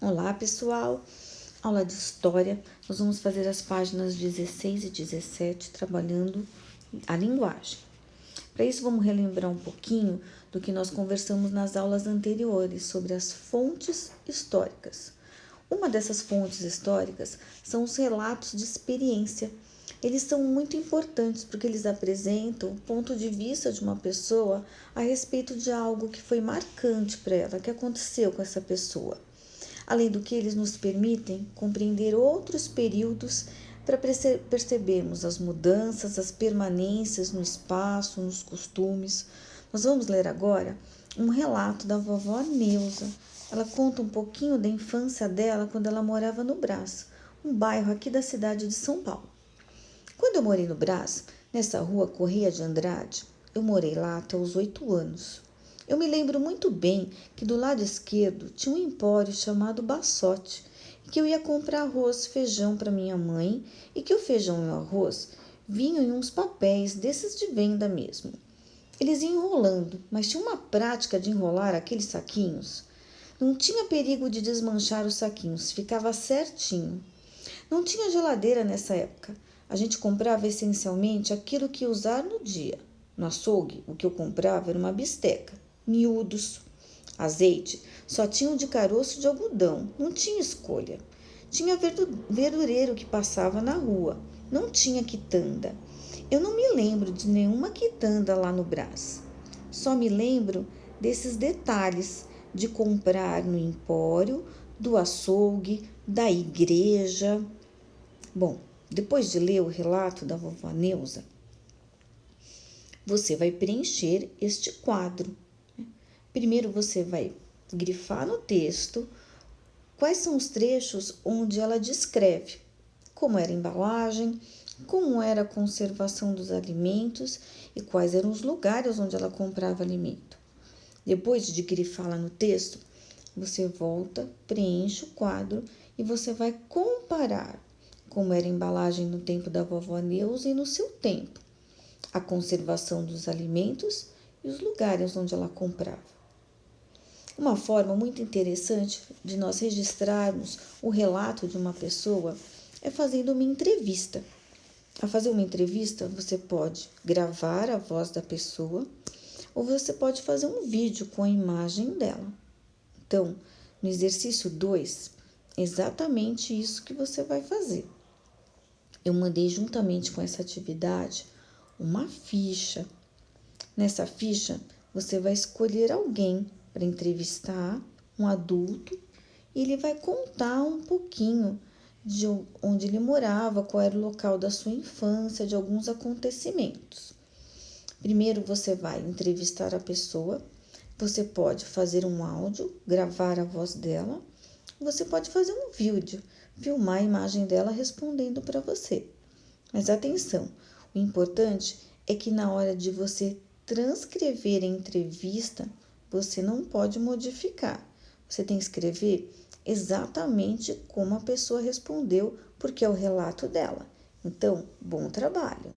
Olá, pessoal! Aula de História. Nós vamos fazer as páginas 16 e 17, trabalhando a linguagem. Para isso, vamos relembrar um pouquinho do que nós conversamos nas aulas anteriores sobre as fontes históricas. Uma dessas fontes históricas são os relatos de experiência. Eles são muito importantes porque eles apresentam o ponto de vista de uma pessoa a respeito de algo que foi marcante para ela, que aconteceu com essa pessoa. Além do que, eles nos permitem compreender outros períodos para percebermos as mudanças, as permanências no espaço, nos costumes. Nós vamos ler agora um relato da vovó Neuza. Ela conta um pouquinho da infância dela quando ela morava no Brás, um bairro aqui da cidade de São Paulo. Quando eu morei no Brás, nessa rua Correia de Andrade, eu morei lá até os 8 anos. Eu me lembro muito bem que do lado esquerdo tinha um empório chamado Bassote, que eu ia comprar arroz e feijão para minha mãe e que o feijão e o arroz vinham em uns papéis desses de venda mesmo. Eles iam enrolando, mas tinha uma prática de enrolar aqueles saquinhos. Não tinha perigo de desmanchar os saquinhos, ficava certinho. Não tinha geladeira nessa época. A gente comprava essencialmente aquilo que ia usar no dia. No açougue, o que eu comprava era uma bisteca, miúdos. Azeite só tinha o de caroço de algodão, não tinha escolha. Tinha verdureiro que passava na rua, não tinha quitanda. Eu não me lembro de nenhuma quitanda lá no Brás. Só me lembro desses detalhes de comprar no empório, do açougue, da igreja. Bom, depois de ler o relato da vovó Neuza, você vai preencher este quadro. Primeiro você vai grifar no texto quais são os trechos onde ela descreve como era a embalagem, como era a conservação dos alimentos e quais eram os lugares onde ela comprava alimento. Depois de grifar lá no texto, você volta, preenche o quadro e você vai comparar como era a embalagem no tempo da vovó Neuza e no seu tempo, a conservação dos alimentos e os lugares onde ela comprava. Uma forma muito interessante de nós registrarmos o relato de uma pessoa é fazendo uma entrevista. Ao fazer uma entrevista, você pode gravar a voz da pessoa ou você pode fazer um vídeo com a imagem dela. Então, no exercício 2, exatamente isso que você vai fazer. Eu mandei juntamente com essa atividade uma ficha. Nessa ficha, você vai escolher alguém para entrevistar, um adulto, e ele vai contar um pouquinho de onde ele morava, qual era o local da sua infância, de alguns acontecimentos. Primeiro você vai entrevistar a pessoa, você pode fazer um áudio, gravar a voz dela, você pode fazer um vídeo, filmar a imagem dela respondendo para você. Mas atenção, o importante é que na hora de você transcrever a entrevista, você não pode modificar. Você tem que escrever exatamente como a pessoa respondeu, porque é o relato dela. Então, bom trabalho!